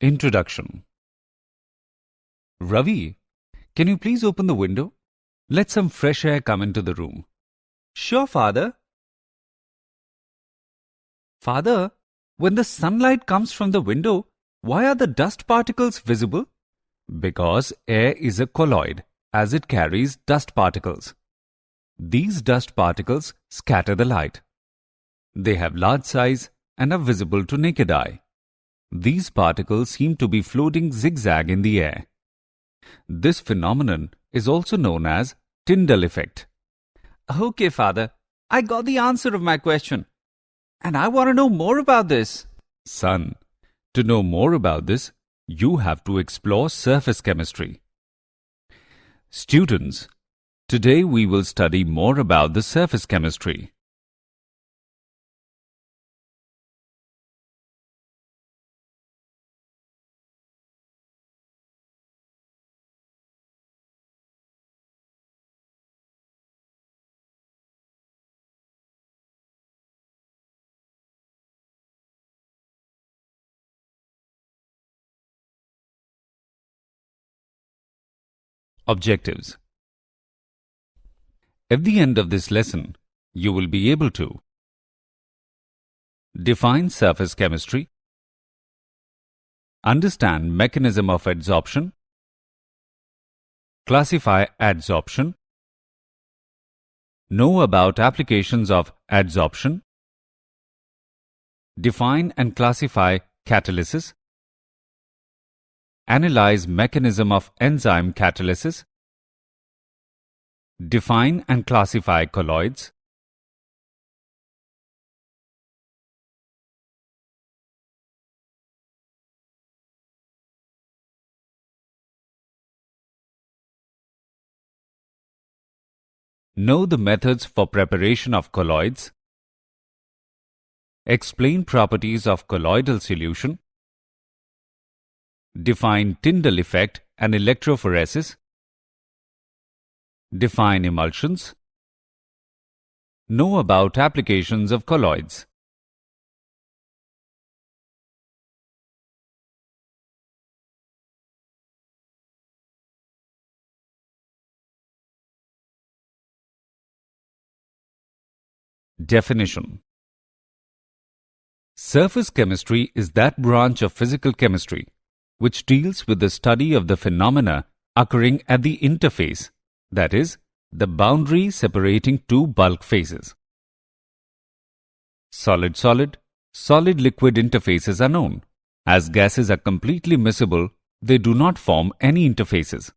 Introduction. Ravi, can you please open the window? Let some fresh air come into the room. Sure, Father. Father, when the sunlight comes from the window, why are the dust particles visible? Because air is a colloid, as it carries dust particles. These dust particles scatter the light. They have large size and are visible to naked eye. These particles seem to be floating zigzag in the air. This phenomenon is also known as Tyndall effect. Okay, Father. I got the answer of my question. And I want to know more about this. Son, to know more about this, you have to explore surface chemistry. Students, today we will study more about the surface chemistry. Objectives. At the end of this lesson, you will be able to define surface chemistry, understand mechanism of adsorption, classify adsorption, know about applications of adsorption, define and classify catalysis, analyze mechanism of enzyme catalysis, define and classify colloids, know the methods for preparation of colloids, explain properties of colloidal solution, define Tyndall effect and electrophoresis, define emulsions, know about applications of colloids. Definition. Surface chemistry is that branch of physical chemistry which deals with the study of the phenomena occurring at the interface, that is, the boundary separating two bulk phases. Solid-solid, solid-liquid interfaces are known. As gases are completely miscible, they do not form any interfaces.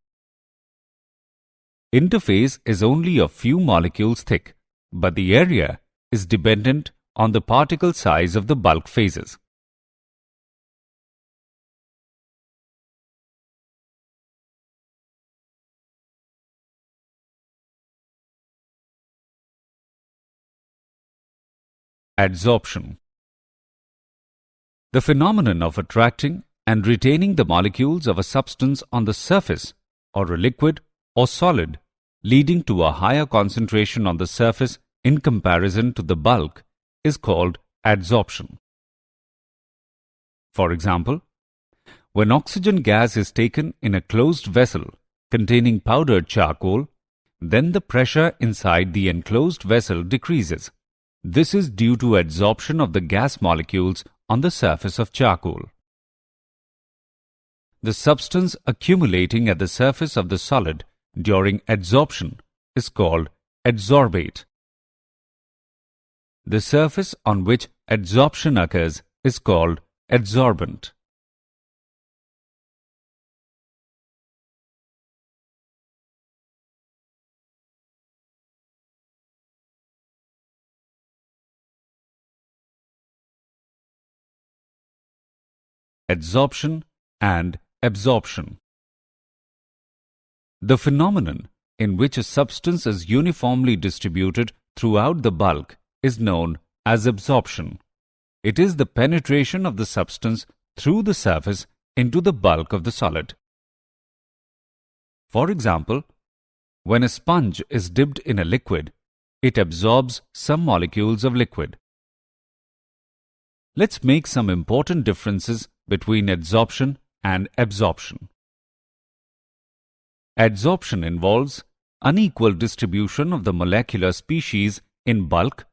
Interface is only a few molecules thick, but the area is dependent on the particle size of the bulk phases. Adsorption. The phenomenon of attracting and retaining the molecules of a substance on the surface, or a liquid or solid, leading to a higher concentration on the surface in comparison to the bulk, is called adsorption. For example, when oxygen gas is taken in a closed vessel containing powdered charcoal, then the pressure inside the enclosed vessel decreases. This is due to adsorption of the gas molecules on the surface of charcoal. The substance accumulating at the surface of the solid during adsorption is called adsorbate. The surface on which adsorption occurs is called adsorbent. Adsorption and absorption. The phenomenon in which a substance is uniformly distributed throughout the bulk is known as absorption. It is the penetration of the substance through the surface into the bulk of the solid. For example, when a sponge is dipped in a liquid, it absorbs some molecules of liquid. Let's make some important differences between adsorption and absorption. Adsorption involves unequal distribution of the molecular species in bulk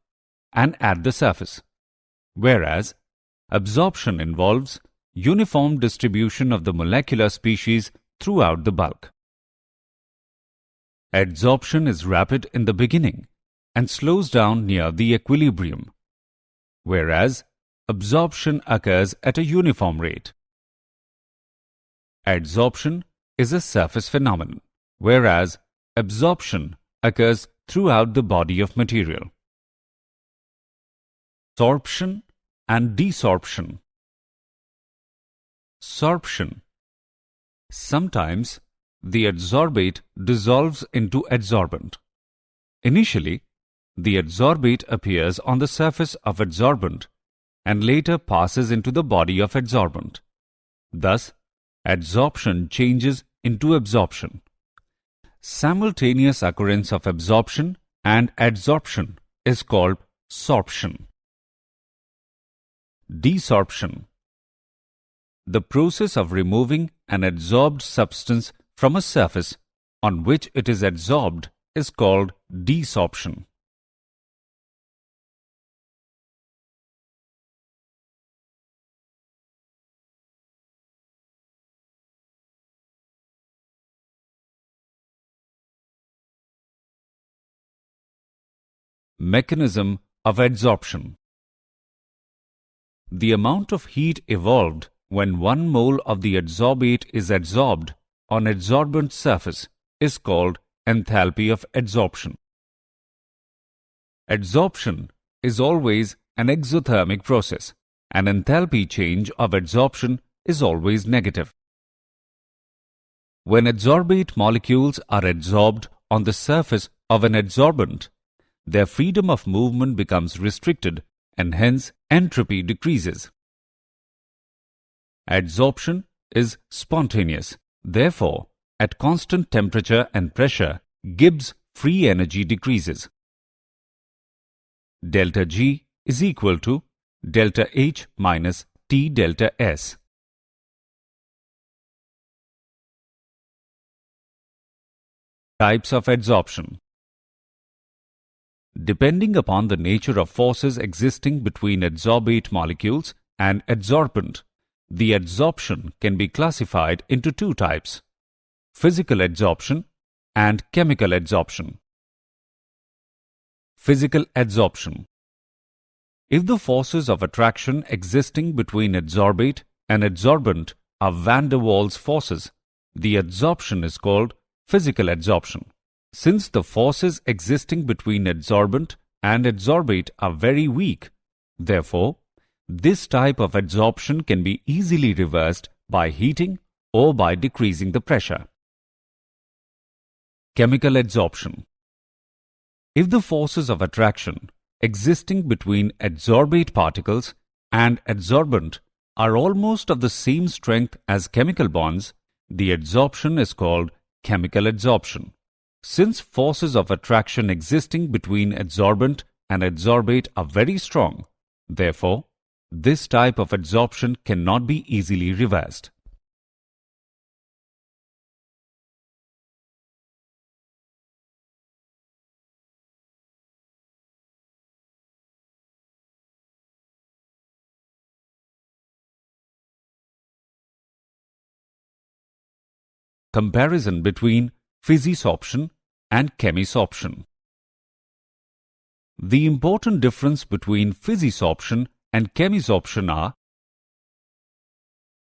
and at the surface, whereas absorption involves uniform distribution of the molecular species throughout the bulk. Adsorption is rapid in the beginning and slows down near the equilibrium, whereas absorption occurs at a uniform rate. Adsorption is a surface phenomenon, whereas absorption occurs throughout the body of material. Sorption and desorption. Sorption. Sometimes the adsorbate dissolves into adsorbent. Initially, the adsorbate appears on the surface of adsorbent and later passes into the body of adsorbent. Thus, adsorption changes into absorption. Simultaneous occurrence of absorption and adsorption is called sorption. Desorption. The process of removing an adsorbed substance from a surface on which it is adsorbed is called desorption. Mechanism of adsorption. The amount of heat evolved when 1 mole of the adsorbate is adsorbed on adsorbent surface is called enthalpy of adsorption. Adsorption is always an exothermic process, and enthalpy change of adsorption is always negative. When adsorbate molecules are adsorbed on the surface of an adsorbent, their freedom of movement becomes restricted and hence entropy decreases. Adsorption is spontaneous. Therefore, at constant temperature and pressure, Gibbs free energy decreases. Delta G is equal to delta H minus T delta S. Types of adsorption. Depending upon the nature of forces existing between adsorbate molecules and adsorbent, the adsorption can be classified into 2 types: physical adsorption and chemical adsorption. Physical adsorption. If the forces of attraction existing between adsorbate and adsorbent are van der Waals forces, the adsorption is called physical adsorption. Since the forces existing between adsorbent and adsorbate are very weak, therefore, this type of adsorption can be easily reversed by heating or by decreasing the pressure. Chemical adsorption. If the forces of attraction existing between adsorbate particles and adsorbent are almost of the same strength as chemical bonds, the adsorption is called chemical adsorption. Since forces of attraction existing between adsorbent and adsorbate are very strong, therefore, this type of adsorption cannot be easily reversed. Comparison between physisorption and chemisorption. The important difference between physisorption and chemisorption are: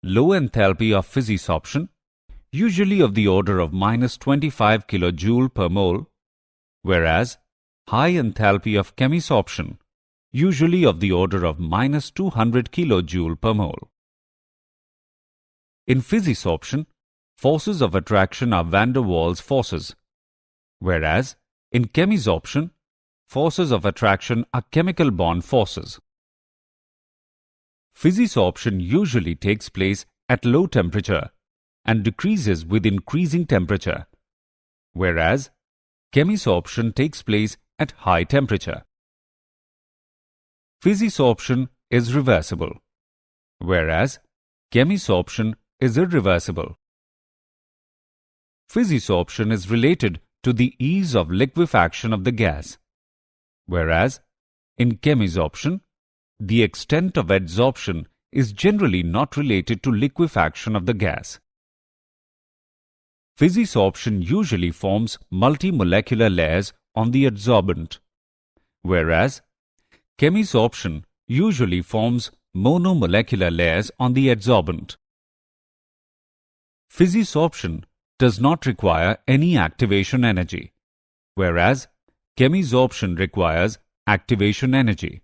low enthalpy of physisorption, usually of the order of minus 25 kJ per mole, whereas high enthalpy of chemisorption, usually of the order of minus 200 kJ per mole. In physisorption, forces of attraction are van der Waals forces, whereas in chemisorption, forces of attraction are chemical bond forces. Physisorption usually takes place at low temperature and decreases with increasing temperature, whereas chemisorption takes place at high temperature. Physisorption is reversible, whereas chemisorption is irreversible. Physisorption is related to the ease of liquefaction of the gas, whereas in chemisorption, the extent of adsorption is generally not related to liquefaction of the gas. Physisorption usually forms multimolecular layers on the adsorbent, whereas chemisorption usually forms monomolecular layers on the adsorbent. Physisorption does not require any activation energy, whereas chemisorption requires activation energy.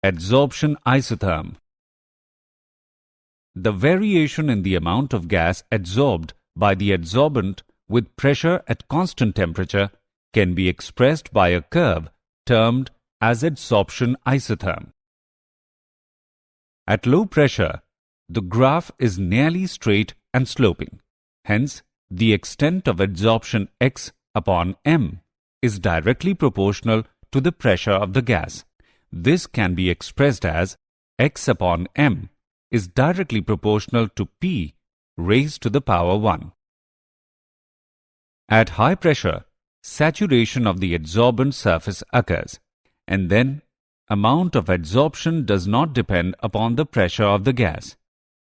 Adsorption isotherm. The variation in the amount of gas adsorbed by the adsorbent with pressure at constant temperature can be expressed by a curve termed as adsorption isotherm. At low pressure, the graph is nearly straight and sloping. Hence, the extent of adsorption x upon m is directly proportional to the pressure of the gas. This can be expressed as x upon m is directly proportional to P raised to the power 1. At high pressure, saturation of the adsorbent surface occurs, and then amount of adsorption does not depend upon the pressure of the gas.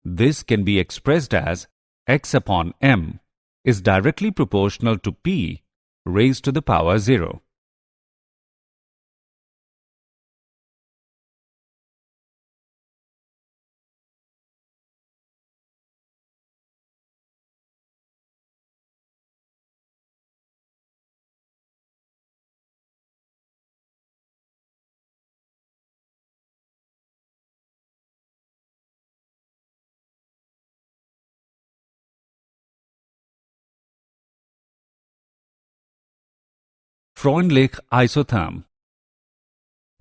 This can be expressed as x upon m is directly proportional to P raised to the power 0. Freundlich isotherm.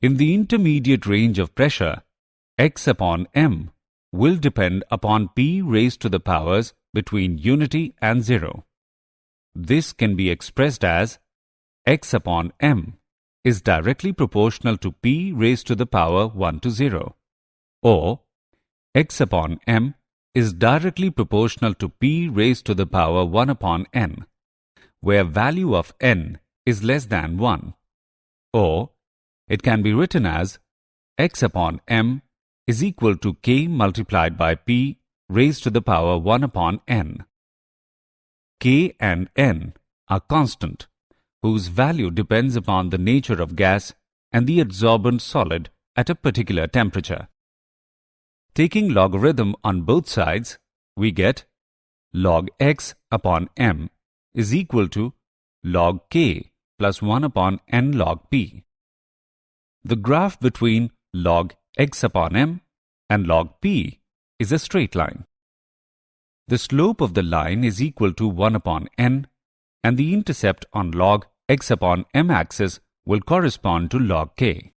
In the intermediate range of pressure, x upon m will depend upon P raised to the powers between unity and 0. This can be expressed as x upon m is directly proportional to P raised to the power 1 to 0, or x upon m is directly proportional to P raised to the power 1 upon n, where value of n is less than 1, or it can be written as x upon m is equal to k multiplied by P raised to the power 1 upon n. K and n are constant, whose value depends upon the nature of gas and the adsorbent solid at a particular temperature. Taking logarithm on both sides, we get log x upon m is equal to log k plus 1 upon n log p. The graph between log x upon m and log p is a straight line. The slope of the line is equal to 1 upon n, and the intercept on log x upon m axis will correspond to log k.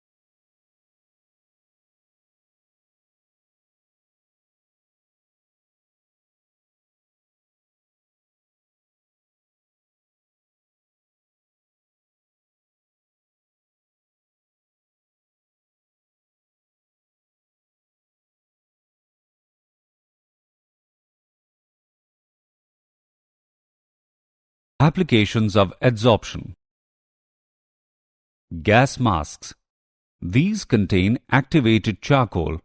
Applications of adsorption. Gas masks. These contain activated charcoal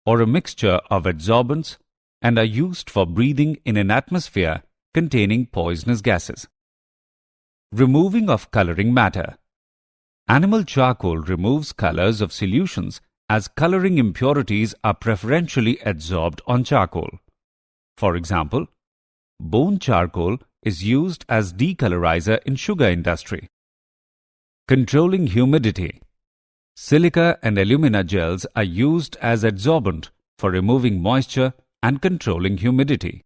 or a mixture of adsorbents and are used for breathing in an atmosphere containing poisonous gases. Removing of coloring matter. Animal charcoal removes colors of solutions as coloring impurities are preferentially adsorbed on charcoal. For example, bone charcoal is used as decolorizer in sugar industry. Controlling humidity. Silica and alumina gels are used as adsorbent for removing moisture and controlling humidity.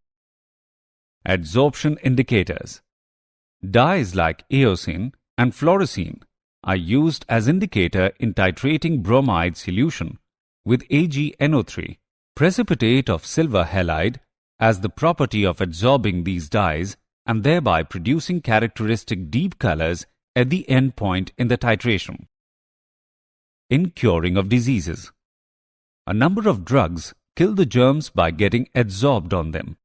Adsorption indicators. Dyes like eosine and fluorescein are used as indicator in titrating bromide solution with AgNO3, precipitate of silver halide, as the property of adsorbing these dyes and thereby producing characteristic deep colors at the end point in the titration. In curing of diseases, a number of drugs kill the germs by getting adsorbed on them.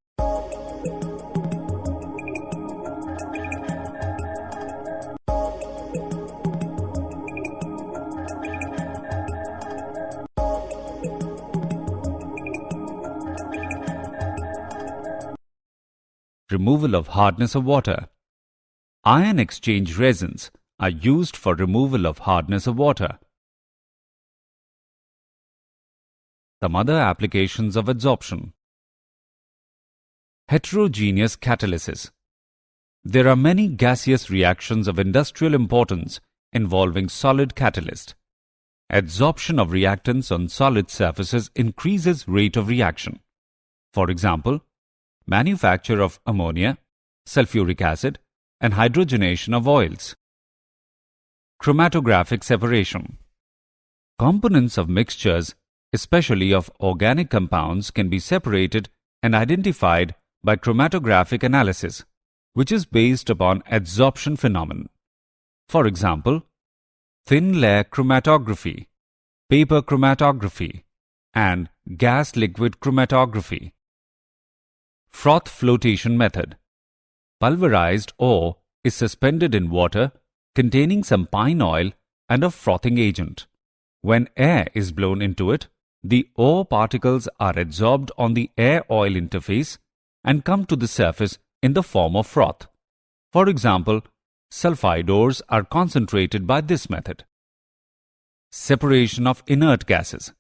Removal of hardness of water. Ion exchange resins are used for removal of hardness of water. Some other applications of adsorption. Heterogeneous catalysis. There are many gaseous reactions of industrial importance involving solid catalyst. Adsorption of reactants on solid surfaces increases rate of reaction. For example, manufacture of ammonia, sulfuric acid, and hydrogenation of oils. Chromatographic separation. Components of mixtures, especially of organic compounds, can be separated and identified by chromatographic analysis, which is based upon adsorption phenomenon. For example, thin layer chromatography, paper chromatography, and gas-liquid chromatography. Froth flotation method. Pulverized ore is suspended in water containing some pine oil and a frothing agent. When air is blown into it, the ore particles are adsorbed on the air-oil interface and come to the surface in the form of froth. For example, sulfide ores are concentrated by this method. Separation of inert gases.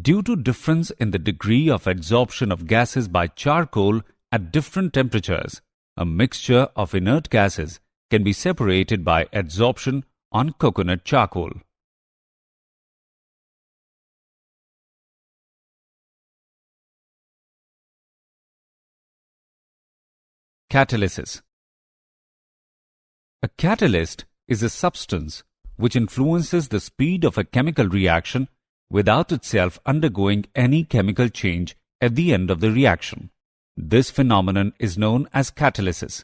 Due to difference in the degree of adsorption of gases by charcoal at different temperatures, a mixture of inert gases can be separated by adsorption on coconut charcoal. Catalysis. A catalyst is a substance which influences the speed of a chemical reaction without itself undergoing any chemical change at the end of the reaction. This phenomenon is known as catalysis.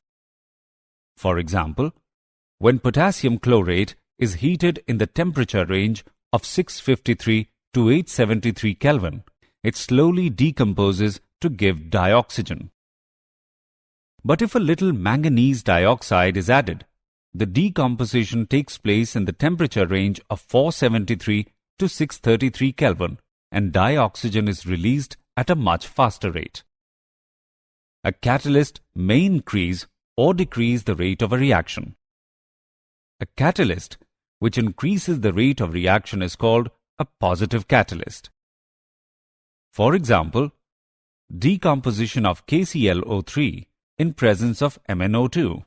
For example, when potassium chlorate is heated in the temperature range of 653 to 873 Kelvin, it slowly decomposes to give dioxygen. But if a little manganese dioxide is added, the decomposition takes place in the temperature range of 473 to 633 Kelvin, and dioxygen is released at a much faster rate. A catalyst may increase or decrease the rate of a reaction. A catalyst which increases the rate of reaction is called a positive catalyst. For example, decomposition of KClO3 in presence of MnO2.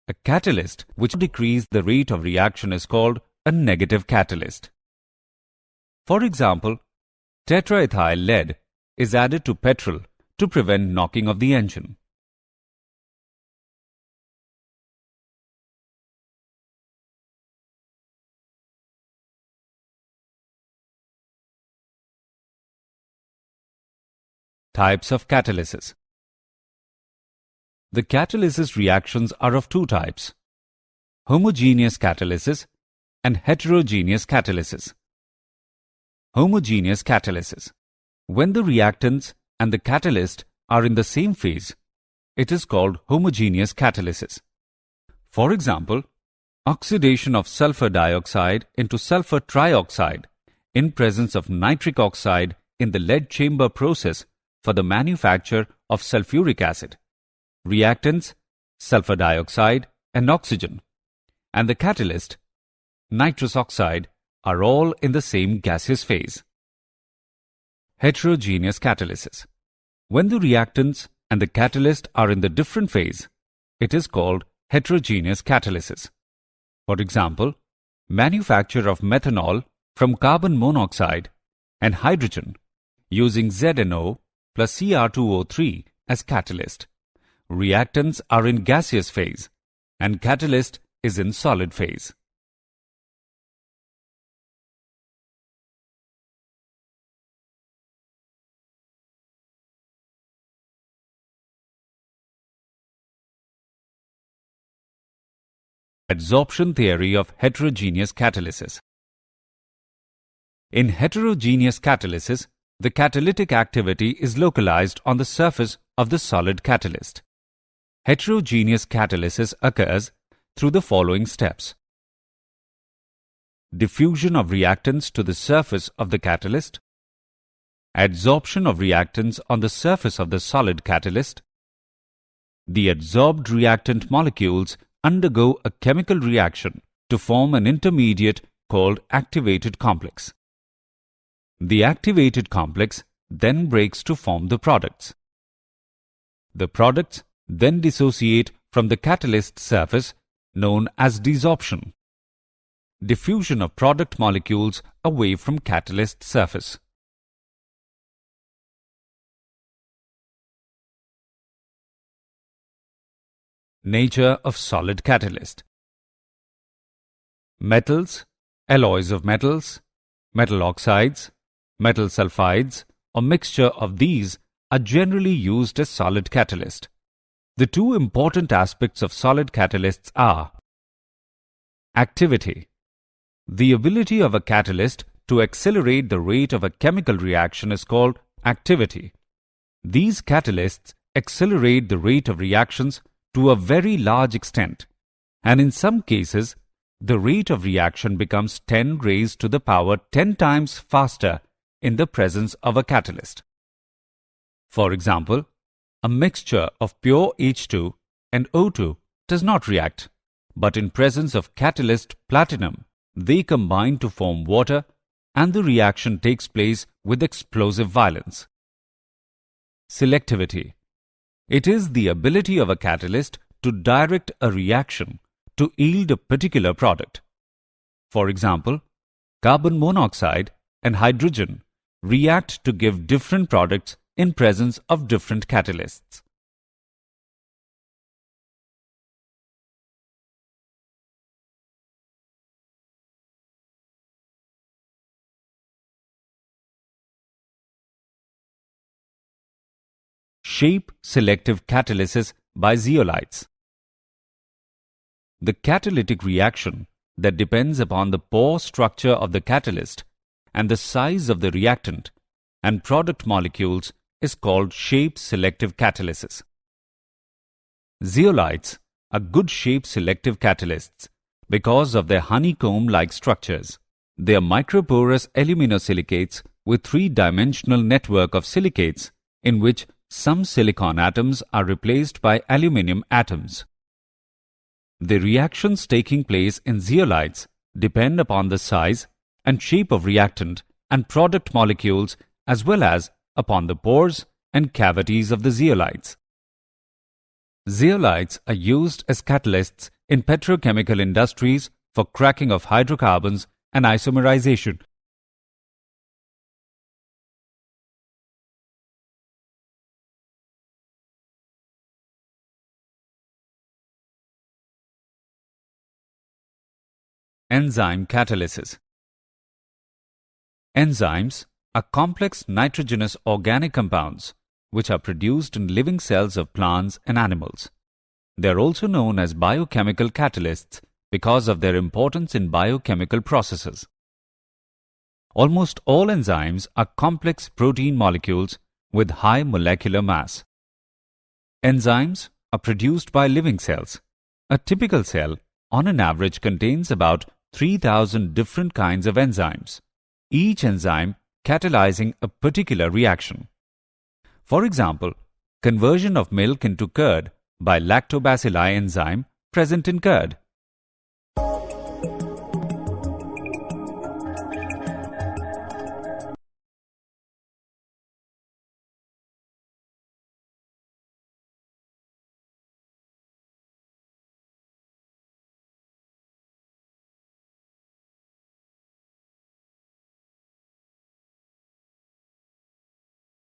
A catalyst which decreases the rate of reaction is called a negative catalyst. For example, tetraethyl lead is added to petrol to prevent knocking of the engine. Types of catalysis. The catalysis reactions are of two types: homogeneous catalysis and heterogeneous catalysis. Homogeneous catalysis. When the reactants and the catalyst are in the same phase, it is called homogeneous catalysis. For example, oxidation of sulfur dioxide into sulfur trioxide in presence of nitric oxide in the lead chamber process for the manufacture of sulfuric acid. Reactants, sulfur dioxide and oxygen, and the catalyst, nitrous oxide, are all in the same gaseous phase. Heterogeneous catalysis. When the reactants and the catalyst are in the different phase, it is called heterogeneous catalysis. For example, manufacture of methanol from carbon monoxide and hydrogen using ZNO plus Cr2O3 as catalyst, reactants are in gaseous phase and catalyst is in solid phase. Adsorption theory of heterogeneous catalysis. In heterogeneous catalysis, the catalytic activity is localized on the surface of the solid catalyst. Heterogeneous catalysis occurs through the following steps: diffusion of reactants to the surface of the catalyst, adsorption of reactants on the surface of the solid catalyst. The adsorbed reactant molecules undergo a chemical reaction to form an intermediate called activated complex. The activated complex then breaks to form the products. The products then dissociate from the catalyst surface, known as desorption. Diffusion of product molecules away from catalyst surface. Nature of solid catalyst. Metals, alloys of metals, metal oxides, metal sulfides, or mixture of these are generally used as solid catalyst. The two important aspects of solid catalysts are activity. The ability of a catalyst to accelerate the rate of a chemical reaction is called activity. These catalysts accelerate the rate of reactions to a very large extent, and in some cases, the rate of reaction becomes 10 raised to the power 10 times faster in the presence of a catalyst. For example, a mixture of pure H2 and O2 does not react, but in presence of catalyst platinum, they combine to form water and the reaction takes place with explosive violence. Selectivity. It is the ability of a catalyst to direct a reaction to yield a particular product. For example, carbon monoxide and hydrogen react to give different products in presence of different catalysts. Shape selective catalysis by zeolites. The catalytic reaction that depends upon the pore structure of the catalyst and the size of the reactant and product molecules is called shape selective catalysis. Zeolites are good shape selective catalysts because of their honeycomb-like structures. They are microporous aluminosilicates with three-dimensional network of silicates in which some silicon atoms are replaced by aluminium atoms. The reactions taking place in zeolites depend upon the size and shape of reactant and product molecules as well as upon the pores and cavities of the zeolites. Zeolites are used as catalysts in petrochemical industries for cracking of hydrocarbons and isomerization. Enzyme catalysis. Enzymes are complex nitrogenous organic compounds which are produced in living cells of plants and animals. They are also known as biochemical catalysts because of their importance in biochemical processes. Almost all enzymes are complex protein molecules with high molecular mass. Enzymes are produced by living cells. A typical cell, on an average, contains about 3,000 different kinds of enzymes, each enzyme catalyzing a particular reaction. For example, conversion of milk into curd by lactobacilli enzyme present in curd.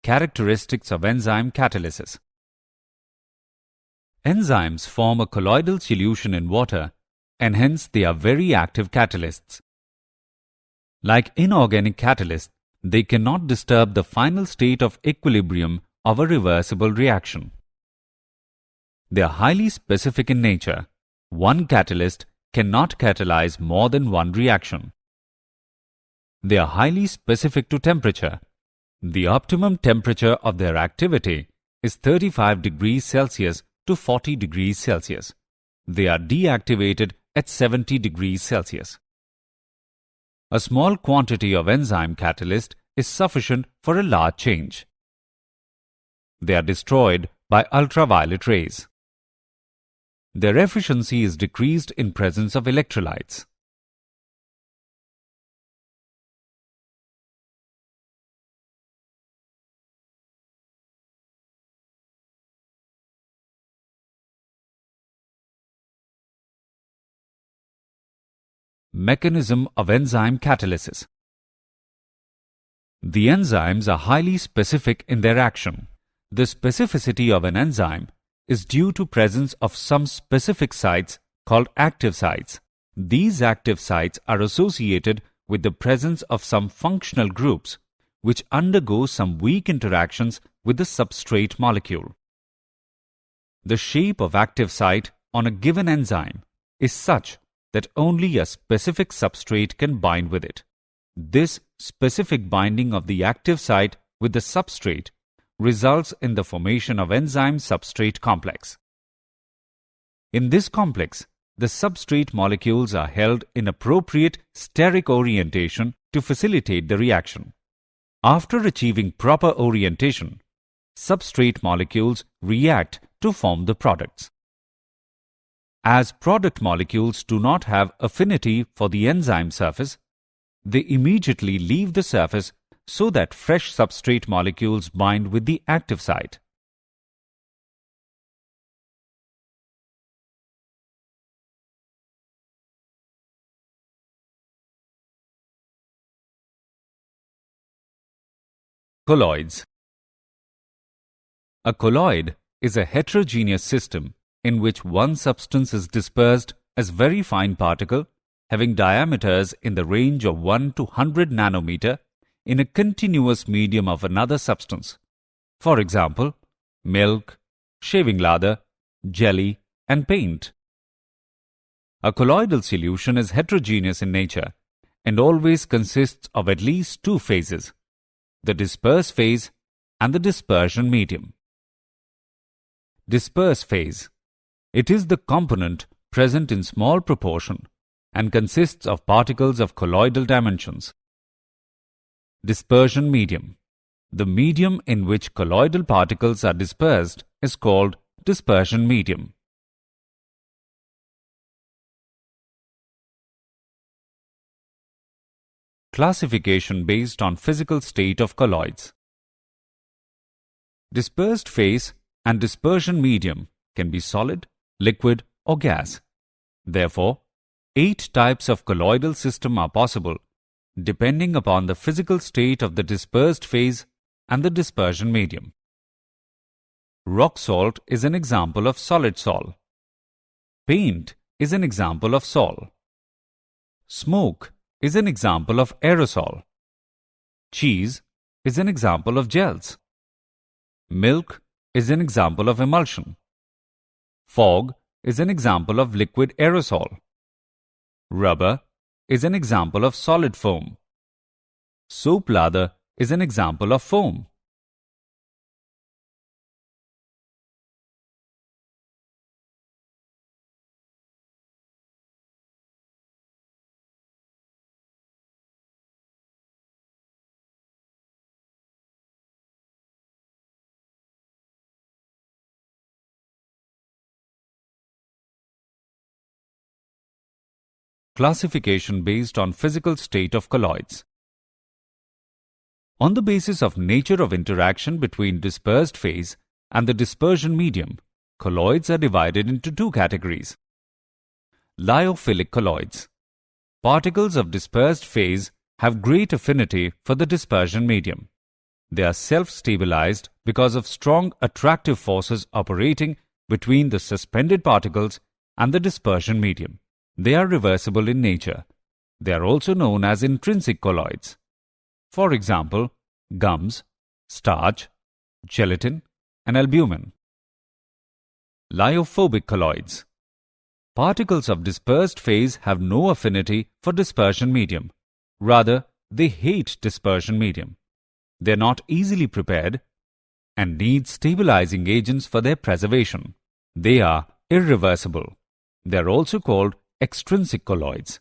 Characteristics of enzyme catalysis. Enzymes form a colloidal solution in water, and hence they are very active catalysts. Like inorganic catalysts, they cannot disturb the final state of equilibrium of a reversible reaction. They are highly specific in nature. One catalyst cannot catalyze more than one reaction. They are highly specific to temperature. The optimum temperature of their activity is 35 degrees Celsius to 40 degrees Celsius. They are deactivated at 70 degrees Celsius. A small quantity of enzyme catalyst is sufficient for a large change. They are destroyed by ultraviolet rays. Their efficiency is decreased in presence of electrolytes. Mechanism of enzyme catalysis. The enzymes are highly specific in their action. The specificity of an enzyme is due to presence of some specific sites called active sites. These active sites are associated with the presence of some functional groups which undergo some weak interactions with the substrate molecule. The shape of active site on a given enzyme is such that only a specific substrate can bind with it. This specific binding of the active site with the substrate results in the formation of enzyme-substrate complex. In this complex, the substrate molecules are held in appropriate steric orientation to facilitate the reaction. After achieving proper orientation, substrate molecules react to form the products. As product molecules do not have affinity for the enzyme surface, they immediately leave the surface so that fresh substrate molecules bind with the active site. Colloids. A colloid is a heterogeneous system in which one substance is dispersed as very fine particle having diameters in the range of 1 to 100 nanometer in a continuous medium of another substance. For example, milk, shaving lather, jelly, and paint. A colloidal solution is heterogeneous in nature and always consists of at least two phases, the disperse phase and the dispersion medium. Disperse phase. It is the component present in small proportion and consists of particles of colloidal dimensions. Dispersion medium. The medium in which colloidal particles are dispersed is called dispersion medium. Classification based on physical state of colloids. Dispersed phase and dispersion medium can be solid, liquid, or gas. Therefore, 8 types of colloidal system are possible depending upon the physical state of the dispersed phase and the dispersion medium. Rock salt is an example of solid sol. Paint is an example of sol. Smoke is an example of aerosol. Cheese is an example of gels. Milk is an example of emulsion. Fog is an example of liquid aerosol. Rubber is an example of solid foam. Soap lather is an example of foam. Classification based on physical state of colloids. On the basis of nature of interaction between dispersed phase and the dispersion medium, colloids are divided into two categories. Lyophilic colloids. Particles of dispersed phase have great affinity for the dispersion medium. They are self-stabilized because of strong attractive forces operating between the suspended particles and the dispersion medium. They are reversible in nature. They are also known as intrinsic colloids. For example, gums, starch, gelatin, and albumin. Lyophobic colloids. Particles of dispersed phase have no affinity for dispersion medium. Rather, they hate dispersion medium. They are not easily prepared and need stabilizing agents for their preservation. They are irreversible. They are also called extrinsic colloids.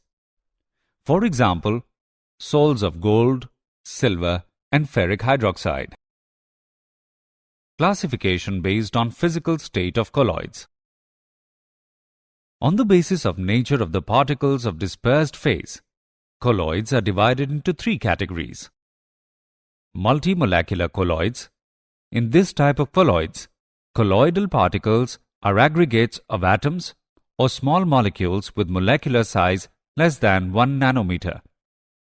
For example, salts of gold, silver, and ferric hydroxide. Classification based on physical state of colloids. On the basis of nature of the particles of dispersed phase, colloids are divided into three categories. Multimolecular colloids. In this type of colloids, colloidal particles are aggregates of atoms or small molecules with molecular size less than 1 nanometer.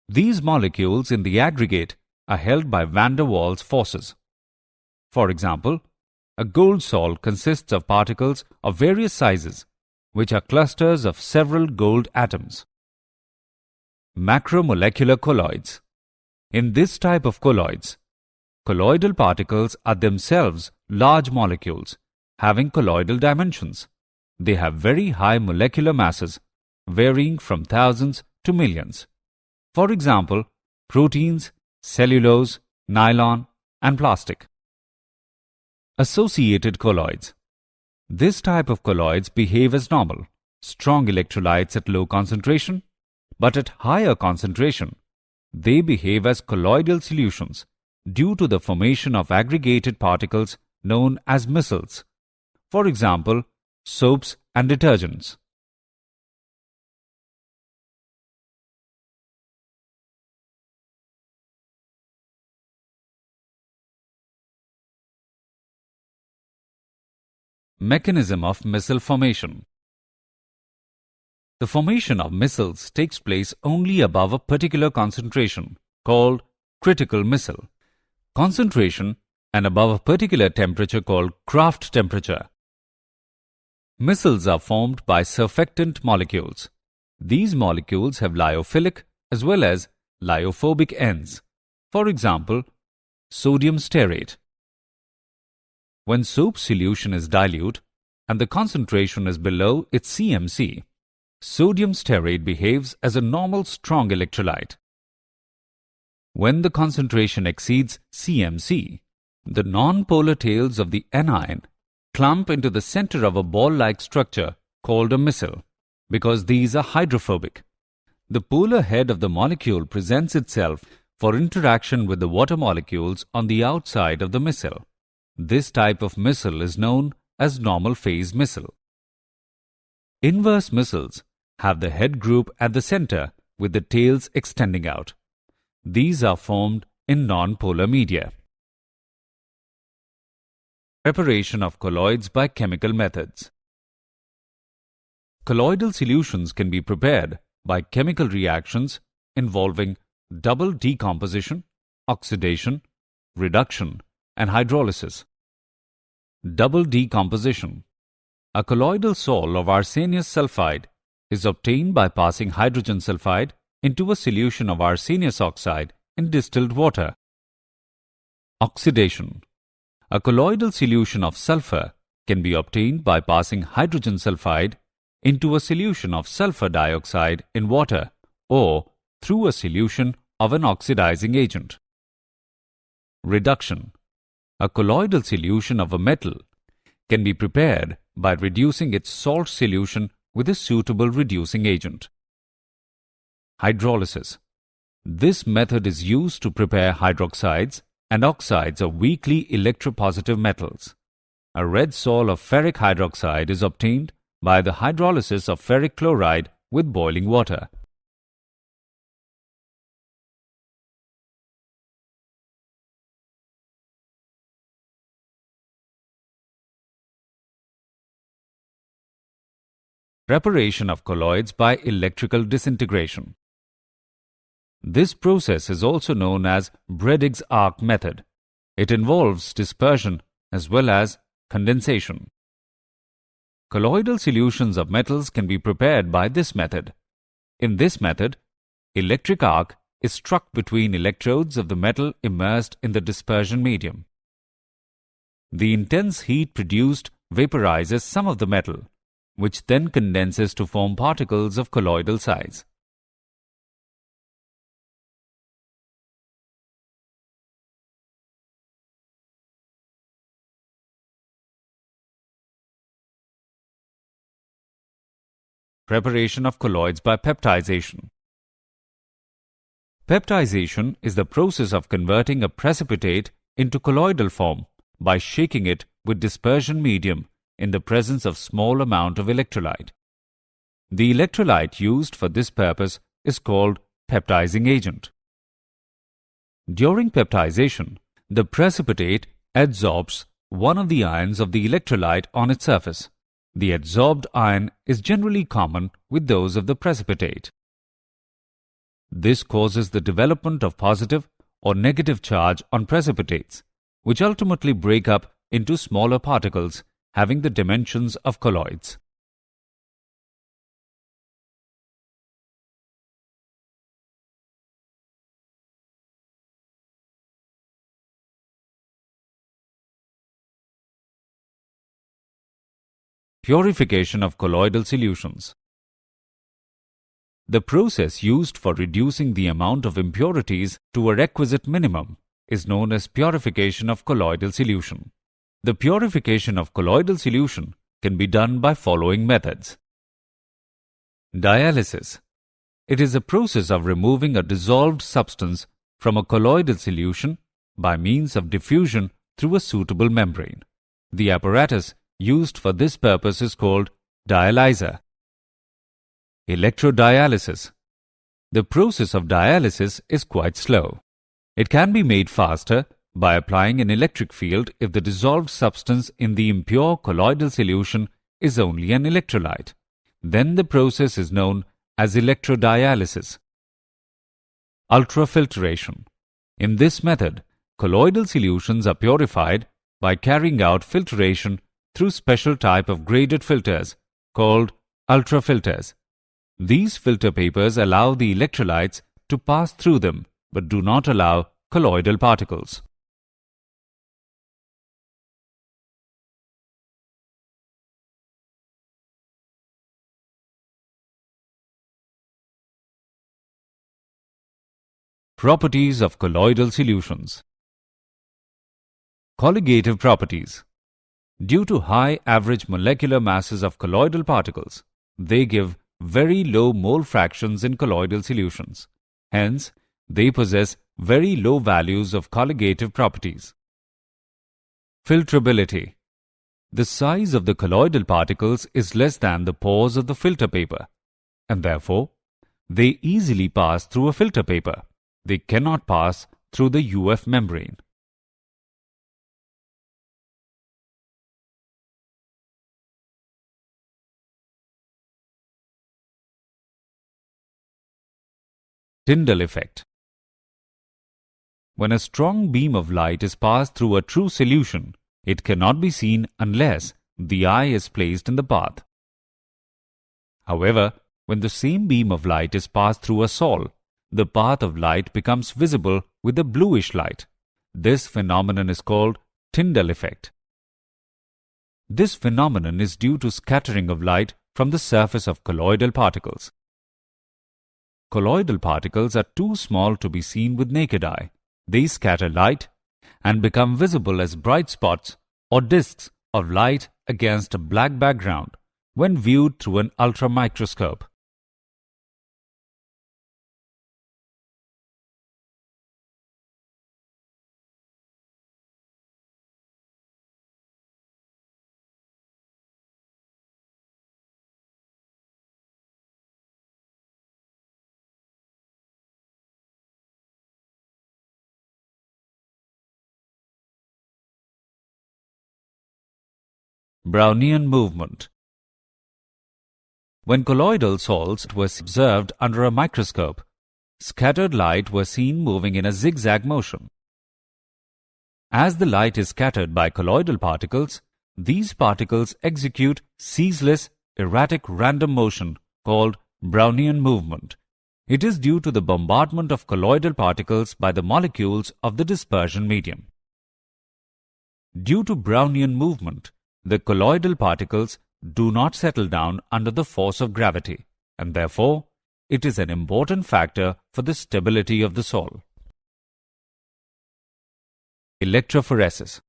These molecules in the aggregate are held by van der Waals forces. For example, a gold salt consists of particles of various sizes, which are clusters of several gold atoms. Macromolecular colloids. In this type of colloids, colloidal particles are themselves large molecules having colloidal dimensions. They have very high molecular masses, varying from thousands to millions. For example, proteins, cellulose, nylon, and plastic. Associated colloids. This type of colloids behave as normal, strong electrolytes at low concentration, but at higher concentration, they behave as colloidal solutions due to the formation of aggregated particles known as micelles. For example, soaps and detergents. Mechanism of micelle formation. The formation of micelles takes place only above a particular concentration, called critical micelle concentration, and above a particular temperature called Kraft temperature. Micelles are formed by surfactant molecules. These molecules have lyophilic as well as lyophobic ends. For example, sodium stearate. When soap solution is dilute and the concentration is below its CMC, sodium stearate behaves as a normal strong electrolyte. When the concentration exceeds CMC, the non-polar tails of the anion clump into the center of a ball-like structure called a micelle, because these are hydrophobic. The polar head of the molecule presents itself for interaction with the water molecules on the outside of the micelle. This type of micelle is known as normal phase micelle. Inverse micelles have the head group at the center with the tails extending out. These are formed in non-polar media. Preparation of colloids by chemical methods. Colloidal solutions can be prepared by chemical reactions involving double decomposition, oxidation, reduction, and hydrolysis. Double decomposition. A colloidal sol of arsenious sulfide is obtained by passing hydrogen sulfide into a solution of arsenious oxide in distilled water. Oxidation. A colloidal solution of sulfur can be obtained by passing hydrogen sulfide into a solution of sulfur dioxide in water or through a solution of an oxidizing agent. Reduction. A colloidal solution of a metal can be prepared by reducing its salt solution with a suitable reducing agent. Hydrolysis. This method is used to prepare hydroxides and oxides of weakly electropositive metals. A red sol of ferric hydroxide is obtained by the hydrolysis of ferric chloride with boiling water. Preparation of colloids by electrical disintegration. This process is also known as Bredig's arc method. It involves dispersion as well as condensation. Colloidal solutions of metals can be prepared by this method. In this method, electric arc is struck between electrodes of the metal immersed in the dispersion medium. The intense heat produced vaporizes some of the metal, which then condenses to form particles of colloidal size. Preparation of colloids by peptization. Peptization is the process of converting a precipitate into colloidal form by shaking it with dispersion medium in the presence of small amount of electrolyte. The electrolyte used for this purpose is called peptizing agent. During peptization, the precipitate adsorbs one of the ions of the electrolyte on its surface. The adsorbed ion is generally common with those of the precipitate. This causes the development of positive or negative charge on precipitates, which ultimately break up into smaller particles having the dimensions of colloids. Purification of colloidal solutions. The process used for reducing the amount of impurities to a requisite minimum is known as purification of colloidal solution. The purification of colloidal solution can be done by following methods. Dialysis. It is a process of removing a dissolved substance from a colloidal solution by means of diffusion through a suitable membrane. The apparatus used for this purpose is called dialyzer. Electrodialysis. The process of dialysis is quite slow. It can be made faster by applying an electric field if the dissolved substance in the impure colloidal solution is only an electrolyte. Then the process is known as electrodialysis. Ultrafiltration. In this method, colloidal solutions are purified by carrying out filtration through special type of graded filters called ultrafilters. These filter papers allow the electrolytes to pass through them but do not allow colloidal particles. Properties of colloidal solutions. Colligative properties. Due to high average molecular masses of colloidal particles, they give very low mole fractions in colloidal solutions. Hence, they possess very low values of colligative properties. Filtrability. The size of the colloidal particles is less than the pores of the filter paper, and therefore, they easily pass through a filter paper. They cannot pass through the UF membrane. Tyndall effect. When a strong beam of light is passed through a true solution, it cannot be seen unless the eye is placed in the path. However, when the same beam of light is passed through a sol, the path of light becomes visible with a bluish light. This phenomenon is called Tyndall effect. This phenomenon is due to scattering of light from the surface of colloidal particles. Colloidal particles are too small to be seen with naked eye. They scatter light and become visible as bright spots or disks of light against a black background when viewed through an ultramicroscope. Brownian movement. When colloidal salts were observed under a microscope, scattered light was seen moving in a zigzag motion. As the light is scattered by colloidal particles, these particles execute ceaseless, erratic random motion called Brownian movement. It is due to the bombardment of colloidal particles by the molecules of the dispersion medium. Due to Brownian movement, the colloidal particles do not settle down under the force of gravity, and therefore it is an important factor for the stability of the sol. Electrophoresis.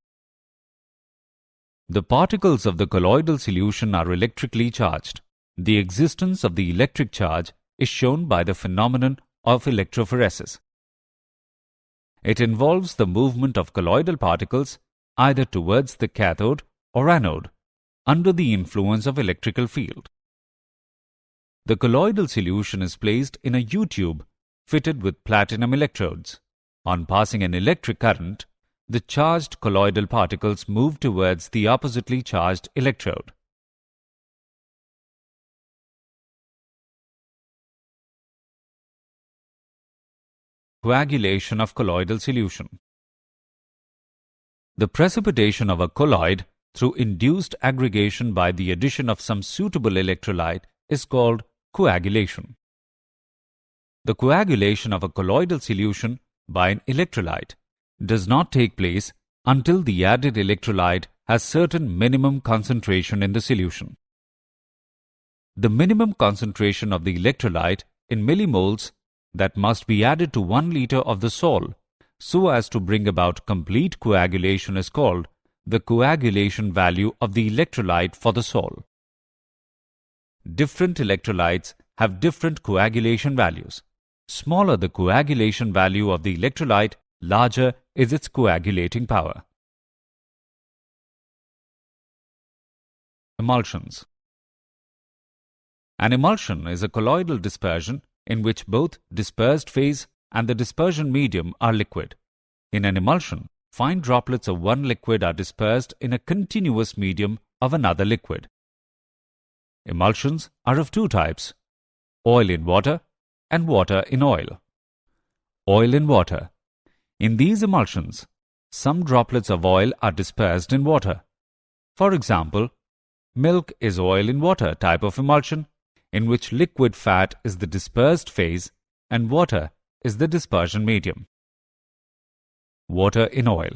The particles of the colloidal solution are electrically charged. The existence of the electric charge is shown by the phenomenon of electrophoresis. It involves the movement of colloidal particles either towards the cathode or anode under the influence of electrical field. The colloidal solution is placed in a U-tube fitted with platinum electrodes. On passing an electric current, the charged colloidal particles move towards the oppositely charged electrode. Coagulation of colloidal solution. The precipitation of a colloid through induced aggregation by the addition of some suitable electrolyte is called coagulation. The coagulation of a colloidal solution by an electrolyte does not take place until the added electrolyte has certain minimum concentration in the solution. The minimum concentration of the electrolyte in millimoles that must be added to 1 liter of the sol so as to bring about complete coagulation is called the coagulation value of the electrolyte for the sol. Different electrolytes have different coagulation values. Smaller the coagulation value of the electrolyte, larger is its coagulating power. Emulsions. An emulsion is a colloidal dispersion in which both dispersed phase and the dispersion medium are liquid. In an emulsion, fine droplets of one liquid are dispersed in a continuous medium of another liquid. Emulsions are of two types: oil in water and water in oil. Oil in water. In these emulsions, some droplets of oil are dispersed in water. For example, milk is oil in water type of emulsion, in which liquid fat is the dispersed phase and water is the dispersion medium. Water in oil.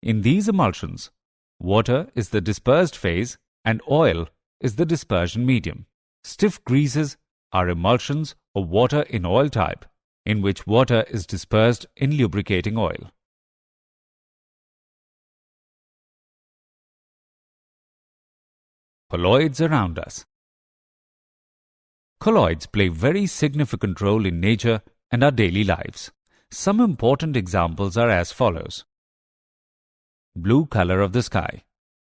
In these emulsions, water is the dispersed phase and oil is the dispersion medium. Stiff greases are emulsions of water in oil type, in which water is dispersed in lubricating oil. Colloids around us. Colloids play a very significant role in nature and our daily lives. Some important examples are as follows. Blue color of the sky.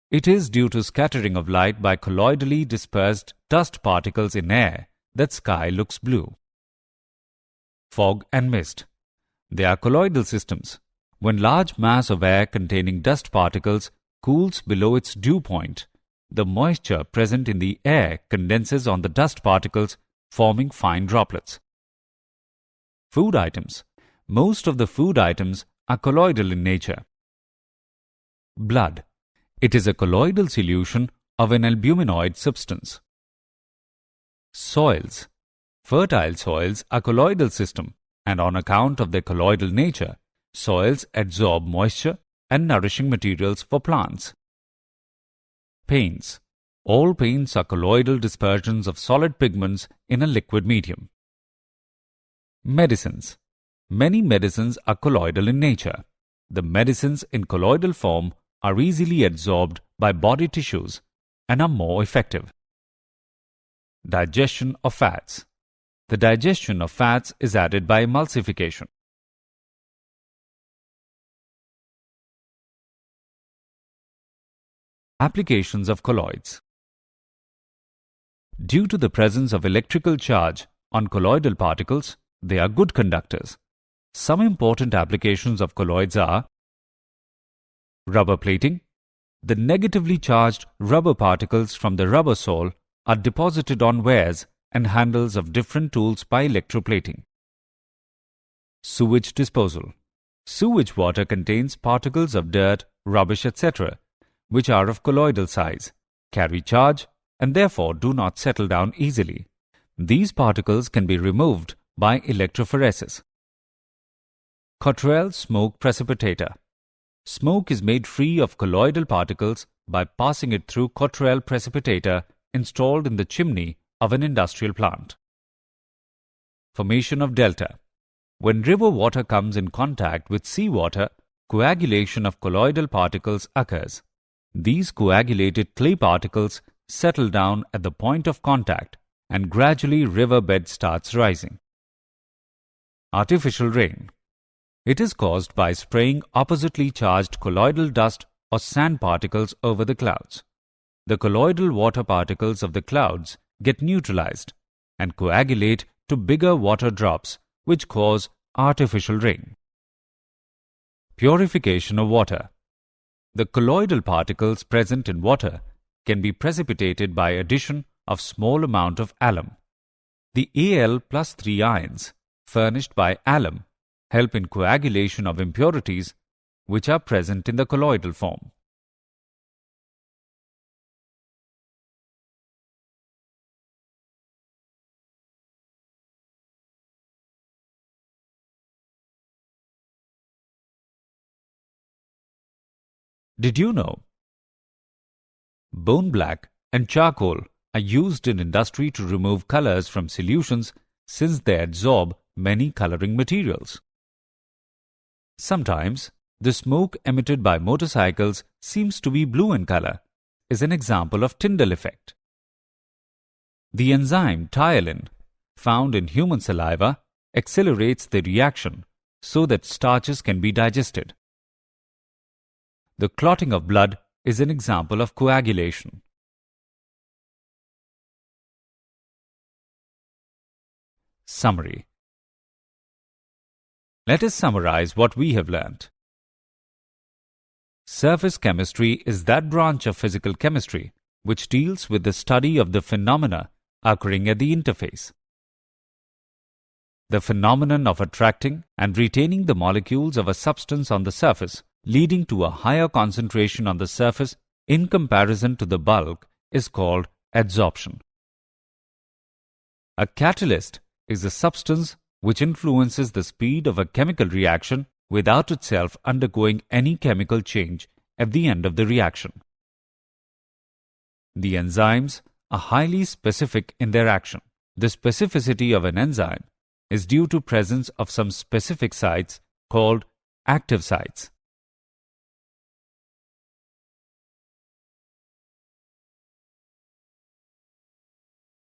It is due to scattering of light by colloidally dispersed dust particles in air that sky looks blue. Fog and mist. They are colloidal systems. When large mass of air containing dust particles cools below its dew point, the moisture present in the air condenses on the dust particles, forming fine droplets. Food items. Most of the food items are colloidal in nature. Blood. It is a colloidal solution of an albuminoid substance. Soils. Fertile soils are colloidal system, and on account of their colloidal nature, soils absorb moisture and nourishing materials for plants. Paints. All paints are colloidal dispersions of solid pigments in a liquid medium. Medicines. Many medicines are colloidal in nature. The medicines in colloidal form are easily absorbed by body tissues and are more effective. Digestion of fats. The digestion of fats is aided by emulsification. Applications of colloids. Due to the presence of electrical charge on colloidal particles, they are good conductors. Some important applications of colloids are rubber plating. The negatively charged rubber particles from the rubber sole are deposited on wares and handles of different tools by electroplating. Sewage disposal. Sewage water contains particles of dirt, rubbish, etc., which are of colloidal size, carry charge, and therefore do not settle down easily. These particles can be removed by electrophoresis. Cottrell smoke precipitator. Smoke is made free of colloidal particles by passing it through Cottrell precipitator installed in the chimney of an industrial plant. Formation of delta. When river water comes in contact with seawater, coagulation of colloidal particles occurs. These coagulated clay particles settle down at the point of contact and gradually river bed starts rising. Artificial rain. It is caused by spraying oppositely charged colloidal dust or sand particles over the clouds. The colloidal water particles of the clouds get neutralized and coagulate to bigger water drops which cause artificial rain. Purification of water. The colloidal particles present in water can be precipitated by addition of small amount of alum. The Al+3 ions furnished by alum help in coagulation of impurities which are present in the colloidal form. Did you know? Bone black and charcoal are used in industry to remove colors from solutions since they absorb many coloring materials. Sometimes, the smoke emitted by motorcycles seems to be blue in color, is an example of Tyndall effect. The enzyme tyalin, found in human saliva, accelerates the reaction so that starches can be digested. The clotting of blood is an example of coagulation. Summary. Let us summarize what we have learnt. Surface chemistry is that branch of physical chemistry which deals with the study of the phenomena occurring at the interface. The phenomenon of attracting and retaining the molecules of a substance on the surface, leading to a higher concentration on the surface in comparison to the bulk, is called adsorption. A catalyst is a substance which influences the speed of a chemical reaction without itself undergoing any chemical change at the end of the reaction. The enzymes are highly specific in their action. The specificity of an enzyme is due to presence of some specific sites called active sites.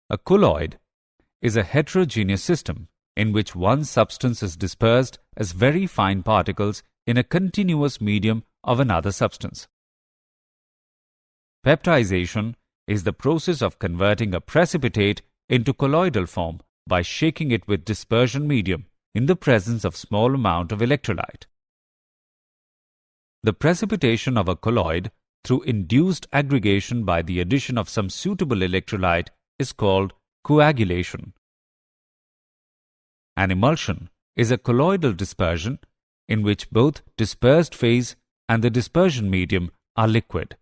A colloid is a heterogeneous system in which one substance is dispersed as very fine particles in a continuous medium of another substance. Peptization is the process of converting a precipitate into colloidal form by shaking it with dispersion medium in the presence of small amount of electrolyte. The precipitation of a colloid through induced aggregation by the addition of some suitable electrolyte is called coagulation. An emulsion is a colloidal dispersion in which both dispersed phase and the dispersion medium are liquid.